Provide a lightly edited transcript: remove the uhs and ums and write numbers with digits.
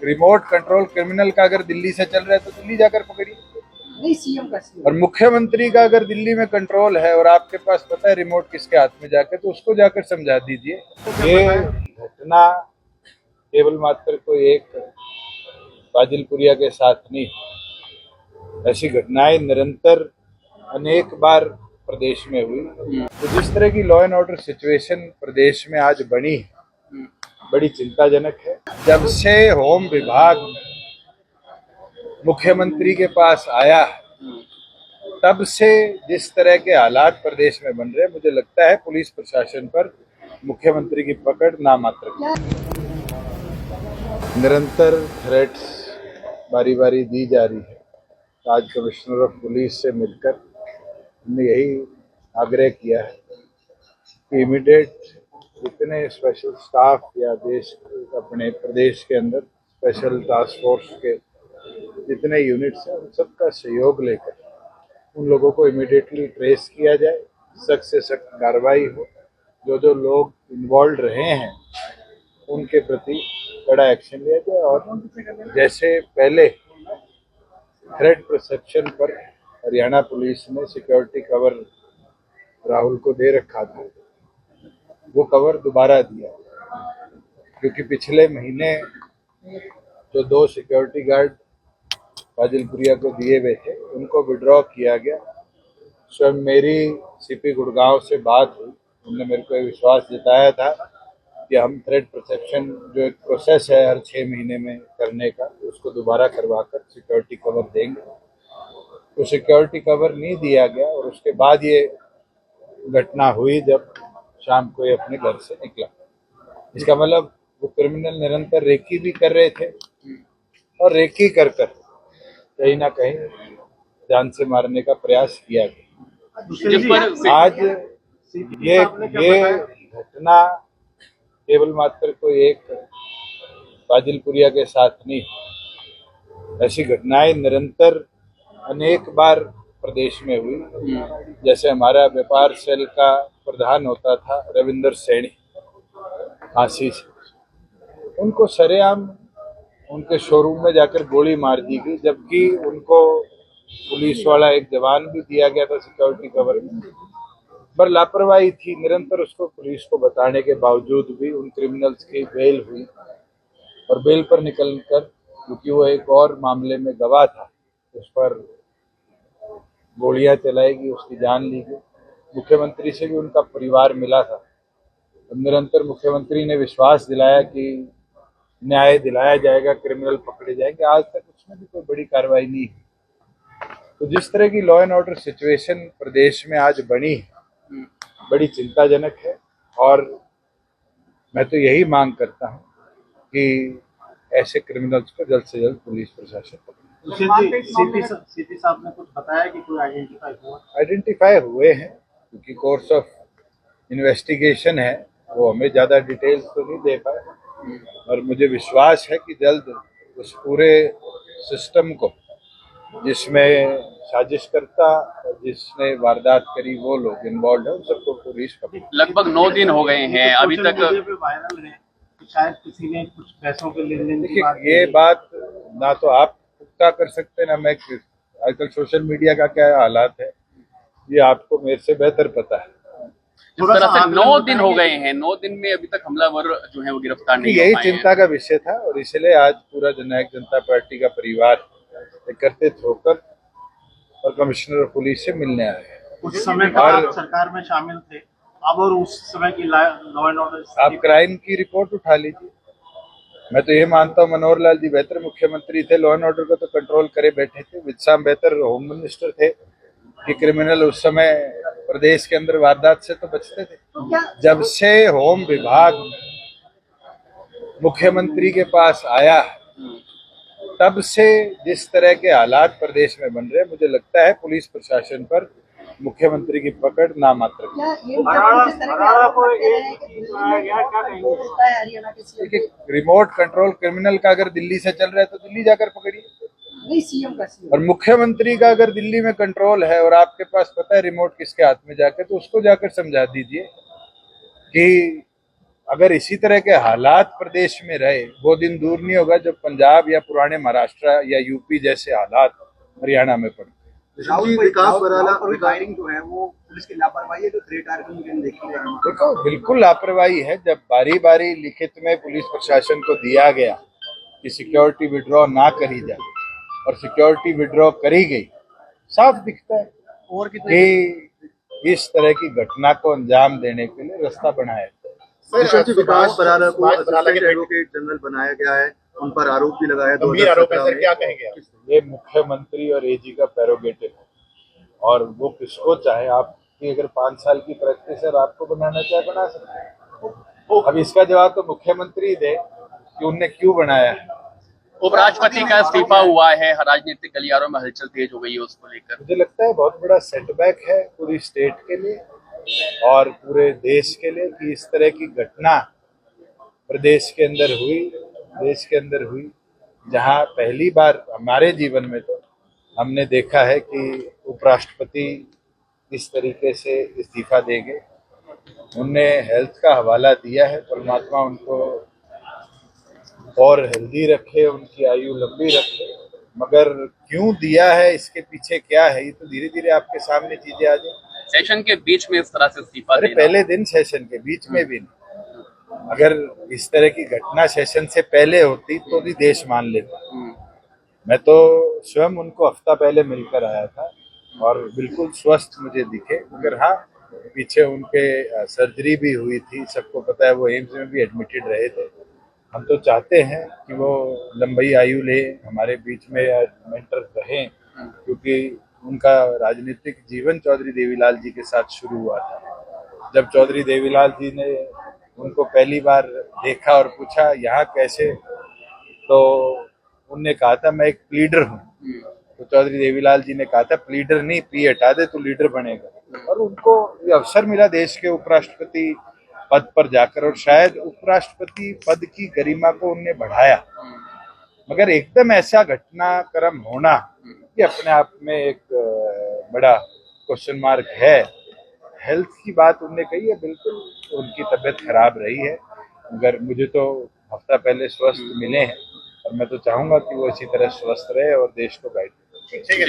Remote control criminal का अगर दिल्ली से चल रहा है तो दिल्ली जाकर पकड़िए। नहीं, सीएम का और मुख्यमंत्री का अगर दिल्ली में कंट्रोल है और आपके पास पता है रिमोट किसके हाथ में जाकर, तो उसको जाकर समझा दीजिए। ये घटना केवल मात्र कोई एक फाजिलपुरिया के साथ नहीं, ऐसी घटनाएं निरंतर अनेक बार प्रदेश में हुई। तो जिस तरह की लॉ एंड ऑर्डर सिचुएशन प्रदेश में आज बनी है, बड़ी चिंताजनक है। जब से होम विभाग मुख्यमंत्री के पास आया तब से जिस तरह के हालात प्रदेश में बन रहे, मुझे लगता है पुलिस प्रशासन पर मुख्यमंत्री की पकड़ नामात्र है। निरंतर थ्रेट्स बारी बारी दी जा रही है। आज कमिश्नर ऑफ पुलिस से मिलकर हमने यही आग्रह किया है कि इमीडिएट जितने स्पेशल स्टाफ या देश अपने प्रदेश के अंदर स्पेशल टास्क फोर्स के जितने यूनिट्स हैं, उन सबका सहयोग लेकर उन लोगों को इमीडिएटली ट्रेस किया जाए, सख्त से सख्त कार्रवाई हो। जो लोग इन्वॉल्व रहे हैं उनके प्रति कड़ा एक्शन लिया जाए। और जैसे पहले थ्रेट परसेप्शन पर हरियाणा पुलिस ने सिक्योरिटी कवर राहुल को दे रखा था, वो कवर दोबारा दिया, क्योंकि पिछले महीने जो 2 सिक्योरिटी गार्ड फाजिलपुरिया को दिए हुए थे उनको विड्रॉ किया गया। स्वयं मेरी सीपी गुड़गांव से बात हुई, उन्होंने मेरे को विश्वास जताया था कि हम थ्रेट परसेप्शन जो एक प्रोसेस है हर 6 महीने में करने का, उसको दोबारा करवाकर सिक्योरिटी कवर देंगे। तो सिक्योरिटी कवर नहीं दिया गया और उसके बाद ये घटना हुई जब शाम को ये अपने घर से निकला। इसका मतलब वो क्रिमिनल निरंतर रेकी भी कर रहे थे और रेकी कर कहीं ना कहीं जान से मारने का प्रयास किया गया। आज ये घटना केवल मात्र कोई एक फाजिलपुरिया के साथ नहीं, ऐसी घटनाएं निरंतर अनेक बार प्रदेश में हुई। जैसे हमारा व्यापार सेल का प्रधान होता था रविंदर सैनी फांसी से, उनको सरेआम उनके शोरूम में जाकर गोली मार दी गई, जबकि उनको पुलिस वाला एक जवान भी दिया गया था सिक्योरिटी कवर में, पर लापरवाही थी। निरंतर उसको पुलिस को बताने के बावजूद भी उन क्रिमिनल्स की बेल हुई और बेल पर निकलकर, क्योंकि वो एक और मामले में गवाह था, उस पर गोलियां चलाई गई, उसकी जान ली गई। मुख्यमंत्री से भी उनका परिवार मिला था। निरंतर मुख्यमंत्री ने विश्वास दिलाया कि न्याय दिलाया जाएगा, क्रिमिनल पकड़े जाएंगे। आज तक उसमें भी कोई बड़ी कार्रवाई नहीं है। तो जिस तरह की लॉ एंड ऑर्डर सिचुएशन प्रदेश में आज बनी है, बड़ी चिंताजनक है। और मैं तो यही मांग करता हूं कि ऐसे क्रिमिनल्स को जल्द से जल्द पुलिस प्रशासन पकड़े। सीपी साहब ने कुछ बताया कि कोई आइडेंटिफाई हुए हैं, क्योंकि कोर्स ऑफ इन्वेस्टिगेशन है, वो हमें ज़्यादा डिटेल्स तो नहीं दे पाए। और मुझे विश्वास है कि जल्द उस पूरे सिस्टम को, जिसमें साजिशकर्ता और जिसने वारदात करी वो लोग इन्वॉल्व है, उन सबको पुलिस पकड़े। लगभग 9 दिन हो गए हैं अभी तक। वायरल है कि शायद किसी ने कुछ पैसों के लेन देन की बात। ये बात ना तो आप पुख्ता कर सकते ना मैं। आजकल सोशल मीडिया का क्या हालात है ये आपको मेरे से बेहतर पता है। जिस तरह से 9 दिन हो गए हैं, 9 दिन में अभी तक हमलावर जो है वो गिरफ्तार नहीं यही हो पाए हैं। चिंता का विषय था और इसलिए आज पूरा जननायक जनता पार्टी का परिवार एकत्रित होकर और कमिश्नर पुलिस से मिलने आए। उस समय तक आप सरकार में शामिल थे, अब और उस समय की लॉ एंड ऑर्डर आप क्राइम की रिपोर्ट उठा लीजिए। मैं तो ये मानता हूँ मनोहर लाल जी बेहतर मुख्यमंत्री थे, लॉ एंड ऑर्डर को तो कंट्रोल करे बैठे थे। वित्साम बेहतर होम मिनिस्टर थे कि क्रिमिनल उस समय प्रदेश के अंदर वारदात से तो बचते थे। जब से होम विभाग मुख्यमंत्री के पास आया तब से जिस तरह के हालात प्रदेश में बन रहे, मुझे लगता है पुलिस प्रशासन पर मुख्यमंत्री की पकड़ नामात्र है। देखिए, रिमोट कंट्रोल क्रिमिनल का अगर दिल्ली से चल रहा है तो दिल्ली जाकर पकड़िए। नहीं, सीएम का और मुख्यमंत्री का अगर दिल्ली में कंट्रोल है और आपके पास पता है रिमोट किसके हाथ में जाके, तो उसको जाकर समझा दीजिए कि अगर इसी तरह के हालात प्रदेश में रहे, वो दिन दूर नहीं होगा जब पंजाब या पुराने महाराष्ट्र या यूपी जैसे हालात हरियाणा में पड़ते। राहुल विकास बराला फायरिंग जो है वो पुलिस की लापरवाही है, जो थ्रेट आर्गुमेंट देखी जा रही है। देखो, बिल्कुल लापरवाही है। जब बारी बारी लिखित में पुलिस प्रशासन को दिया गया कि सिक्योरिटी विड्रॉ ना करी जाए और सिक्योरिटी विड्रॉ करी गई, साफ दिखता है और कितने कि इस तरह की घटना को अंजाम देने के लिए रास्ता बनाया। विकास बराला को असिस्टेंट एडवोकेट जनरल बनाया गया है, उन पर आरोप भी लगाया। गंभीर आरोप है सर, क्या कहेंगे आप? ये मुख्यमंत्री और एजी का प्रेरोगेटिव है और वो किसको चाहे, आपकी अगर 5 साल की प्रैक्टिस है और आपको बनाना चाहे बना सकते हैं। अब इसका जवाब तो मुख्यमंत्री दे कि उनने क्यों बनाया है। उपराष्ट्रपति का इस्तीफा हुआ है, राजनीतिक गलियारों में हलचल तेज हो गई है उसको लेकर। मुझे लगता है बहुत बड़ा सेटबैक है पूरी स्टेट के लिए और पूरे देश के लिए कि इस तरह की घटना प्रदेश के अंदर हुई, देश के अंदर हुई, जहां पहली बार हमारे जीवन में तो हमने देखा है कि उपराष्ट्रपति इस तरीके से इस्तीफा देंगे। उनने हेल्थ का हवाला दिया है, परमात्मा उनको और हेल्दी रखे, उनकी आयु लंबी रखे, मगर क्यों दिया है, इसके पीछे क्या है, ये तो धीरे धीरे आपके सामने चीजें आ जाए। सेशन के बीच में इस तरह से इस्तीफा अरे पहले दिन सेशन के बीच में भी नहीं। अगर इस तरह की घटना सेशन से पहले होती तो भी देश मान लेता। मैं तो स्वयं उनको हफ्ता पहले मिलकर आया था और बिल्कुल स्वस्थ मुझे दिखे, मगर हाँ, पीछे उनके सर्जरी भी हुई थी, सबको पता है, वो एम्स में भी एडमिटेड रहे थे। हम तो चाहते हैं कि वो लंबी आयु ले, हमारे बीच में मेंटर रहें, क्योंकि उनका राजनीतिक जीवन चौधरी देवीलाल जी के साथ शुरू हुआ था। जब चौधरी देवीलाल जी ने उनको पहली बार देखा और पूछा यहाँ कैसे, तो उनने कहा था मैं एक प्लीडर हूँ। तो चौधरी देवीलाल जी ने कहा था प्लीडर नहीं, पी हटा दे तो लीडर बनेगा। और उनको ये अवसर मिला देश के उपराष्ट्रपति पद पर जाकर, और शायद उपराष्ट्रपति पद की गरिमा को उनने बढ़ाया। मगर एकदम ऐसा घटनाक्रम होना ये अपने आप में एक बड़ा क्वेश्चन मार्क है। हेल्थ की बात उनने कही है, बिल्कुल उनकी तबीयत खराब रही है, मगर मुझे तो हफ्ता पहले स्वस्थ मिले हैं और मैं तो चाहूंगा कि वो इसी तरह स्वस्थ रहे और देश को गाइड करे। ठीक है।